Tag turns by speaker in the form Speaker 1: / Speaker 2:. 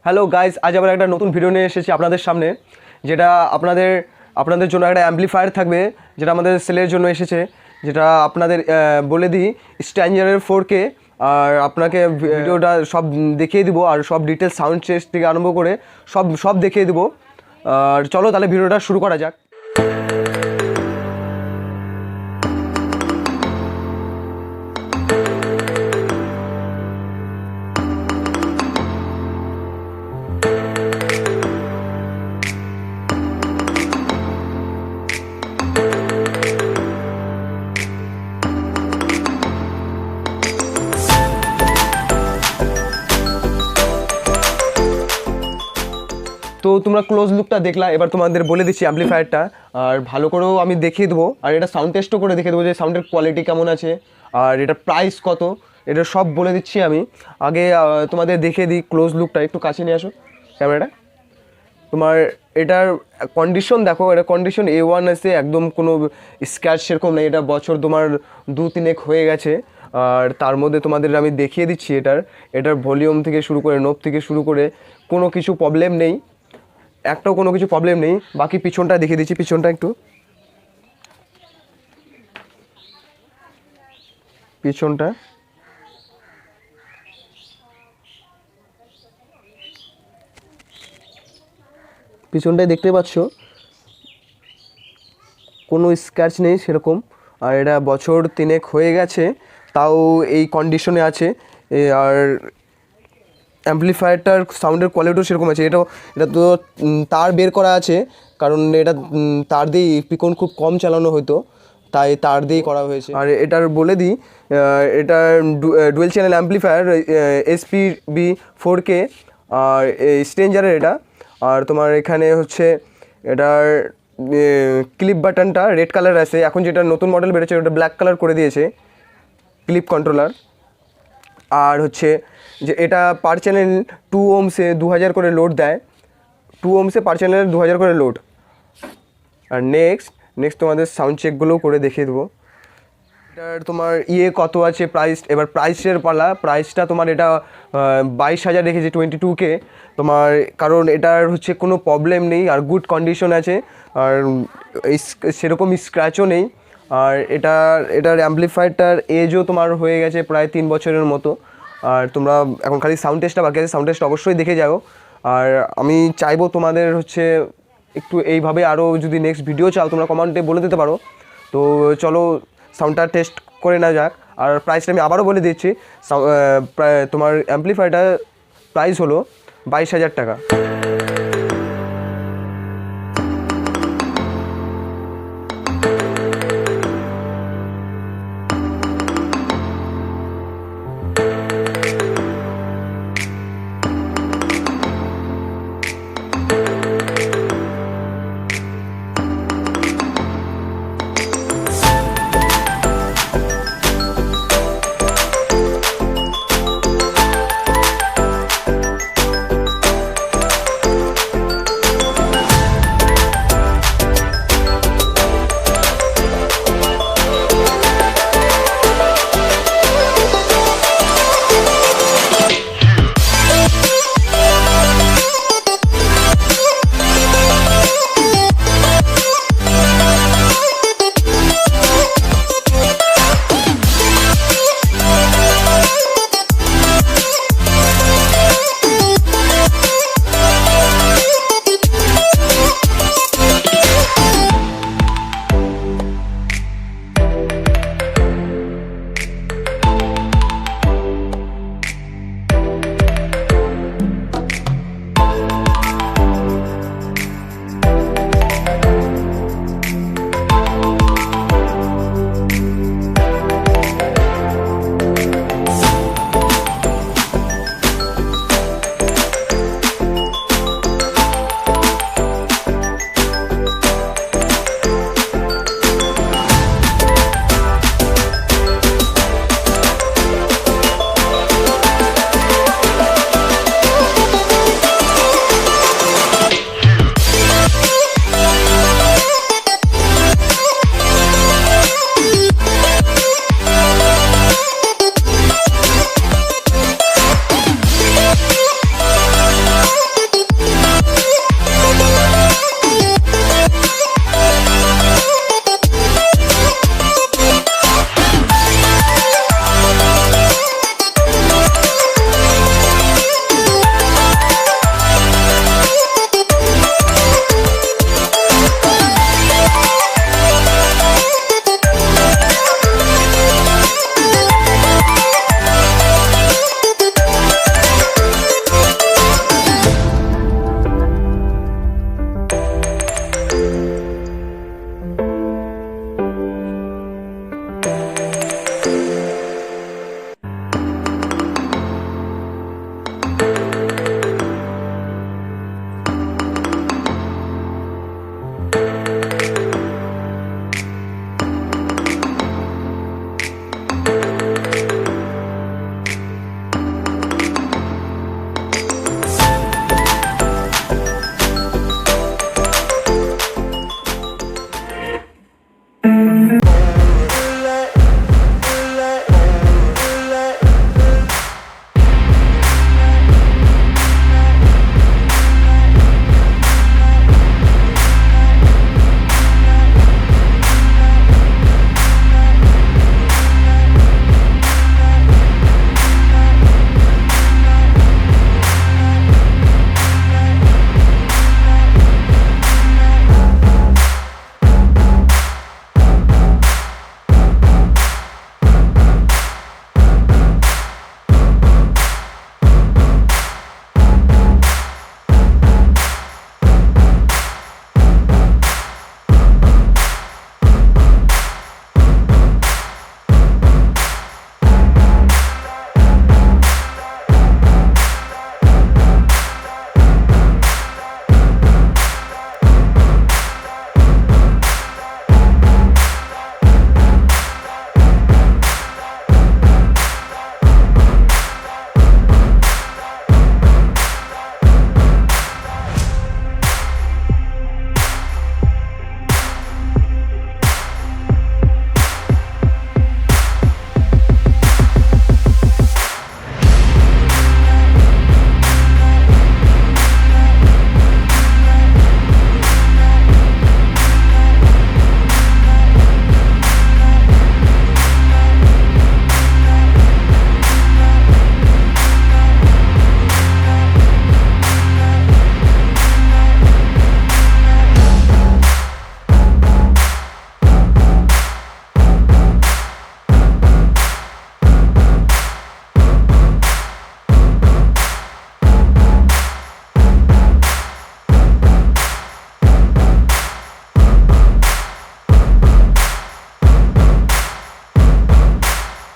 Speaker 1: Hello guys, আজ আবার একটা নতুন ভিডিও নিয়ে এসেছি আপনাদের সামনে, যেটা আপনাদের জন্য একটা অ্যাম্পলিফায়ার থাকবে, যেটা আমাদের সেলের জন্য এসেছে। যেটা আপনাদের বলে দিই, স্ট্যাঞ্জারের 4K। আর আপনাকে ভিডিওটা সব দেখিয়ে দিব, আর সব ডিটেলস সাউন্ড টেস্ট থেকে আরম্ভ করে সব দেখিয়ে দিব। আর চলো তাহলে ভিডিওটা শুরু করা যাক। তো তোমরা ক্লোজ লুকটা দেখলা, এবার তোমাদের বলে দিচ্ছি অ্যাম্পলিফায়ারটা, আর ভালো করেও আমি দেখিয়ে দেবো, আর এটা সাউন্ড টেস্টও করে দেখিয়ে দেবো যে সাউন্ডের কোয়ালিটি কেমন আছে, আর এটা প্রাইস কত, এটা সব বলে দিচ্ছি আমি। আগে তোমাদের দেখিয়ে দিই ক্লোজ লুকটা, একটু কাছে নিয়ে আসো ক্যামেরাটা। তোমার এটার কন্ডিশন দেখো, এটা কন্ডিশন A1 আছে, একদম কোনো স্ক্র্যাচ সেরকম নেই। এটা বছর তোমার 2-3 হয়ে গেছে। আর তার মধ্যে তোমাদের আমি দেখিয়ে দিচ্ছি এটার ভলিউম থেকে শুরু করে নোব থেকে শুরু করে কোনো কিছু প্রবলেম নেই, একটাও কোনো কিছু প্রবলেম নেই। বাকি পিছনটা দেখিয়ে দিচ্ছি, পিছনটা একটু, পিছনটায় দেখতে পাচ্ছ কোনো স্ক্র্যাচ নেই সেরকম। আর এটা বছর 3 হয়ে গেছে, তাও এই কন্ডিশনে আছে। আর অ্যাম্পলিফায়ারটার সাউন্ডের কোয়ালিটিও সেরকম আছে। এটা তো তার বের করা আছে, কারণ এটা তার দিয়েই পিকন খুব কম চালানো হতো, তাই তার দিয়েই করা হয়েছে। আর এটার বলে দিই, এটা ডুয়েল চ্যানেল অ্যাম্পলিফায়ার, SPB4K আর স্ট্রেঞ্জারের এটা। আর তোমার এখানে হচ্ছে এটার ক্লিপ বাটনটা রেড কালার আছে, এখন যেটা নতুন মডেল বেরোচ্ছে ওটা ব্ল্যাক কালার করে দিয়েছে, ক্লিপ কন্ট্রোলার। আর হচ্ছে যে এটা পার চ্যানেল 2 ohmসে 2000 করে লোড দেয়, 2 ohmসে পার চ্যানেল 2000 করে লোড। আর নেক্সট তোমাদের সাউন্ড চেকগুলোও করে দেখিয়ে দেবো। এটার তোমার কত আছে প্রাইস, এবার প্রাইসের পালা। প্রাইসটা তোমার এটা 22,000 রেখেছে, 22K তোমার, কারণ এটার হচ্ছে কোনো প্রবলেম নেই, আর গুড কন্ডিশন আছে, আর সেরকম স্ক্র্যাচও নেই। আর এটার অ্যাম্পলিফায়ারটার এজও তোমার হয়ে গেছে প্রায় 3 বছরের মতো। আর তোমরা এখন খালি সাউন্ড টেস্টটা বাকি আছে, সাউন্ড টেস্ট অবশ্যই দেখে যাও। আর আমি চাইবো তোমাদের হচ্ছে একটু এইভাবে আরও যদি নেক্সট ভিডিও চাও তোমরা কমেন্টে বলে দিতে পারো। তো চলো সাউন্ডটা টেস্ট করে না যাক। আর প্রাইসটা আমি আবারও বলে দিচ্ছি, তোমার অ্যাম্পলিফায়ারটার প্রাইস হলো 22,000 টাকা।